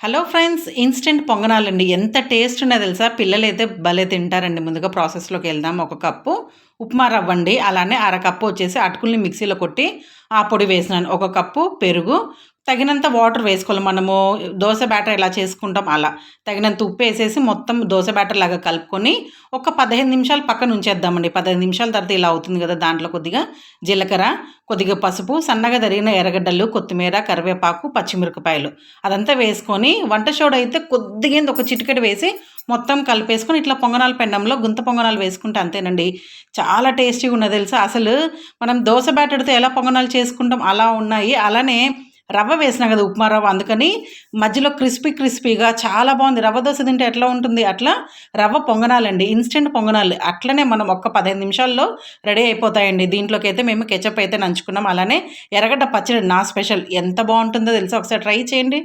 Hello friends, instant పొంగనాలండి. ఎంత taste ఉన్నదో తెలుసా? పిల్లలైతే భలే తింటారండి. ముందుగా ప్రాసెస్‌లోకి వెళ్దాం. ఒక కప్పు ఉప్మా రవ్వండి. అలానే అరకప్పు వచ్చేసి అటుకుల్ని మిక్సీలో కొట్టి ఆ పొడి వేసినాను. ఒక కప్పు పెరుగు, తగినంత వాటర్ వేసుకోవాలి. మనము దోస బ్యాటర్ ఎలా చేసుకుంటాం అలా. తగినంత ఉప్పేసేసి మొత్తం దోస బ్యాటర్ లాగా కలుపుకొని ఒక 15 నిమిషాలు పక్కన ఉంచేద్దామండి. 15 నిమిషాల తర్వాత ఇలా అవుతుంది కదా! దాంట్లో కొద్దిగా జీలకర్ర, కొద్దిగా పసుపు, సన్నగా తరిగిన ఎర్రగడ్డలు, కొత్తిమీర, కరివేపాకు, పచ్చిమిరపకాయలు అదంతా వేసుకొని వంట సోడా అయితే కొద్దిగా ఒక చిటికెడు వేసి మొత్తం కలిపేసుకొని ఇట్లా పొంగనాల పెండంలో గుంత పొంగనాలు వేసుకుంటే అంతేనండి. చాలా టేస్టీగా ఉన్నది తెలుసా? అసలు మనం దోస బ్యాటర్‌తో ఎలా పొంగనాలు చేసుకుంటాం అలా ఉన్నాయి. అలానే రవ్వ వేసినా కదా, ఉప్మా రవ్వ, అందుకని మధ్యలో క్రిస్పీగా చాలా బాగుంది. రవ్వ దోస తింటే ఎట్లా ఉంటుంది అట్లా రవ్వ పొంగనాలండి. ఇన్స్టెంట్ పొంగనాలు అట్లనే మనం ఒక్క 15 నిమిషాల్లో రెడీ అయిపోతాయండి. దీంట్లోకి అయితే మేము కెచప్ అయితే నంచుకున్నాం. అలానే ఎర్రగడ్డ పచ్చడి నా స్పెషల్. ఎంత బాగుంటుందో తెలుసా? ఒకసారి ట్రై చేయండి.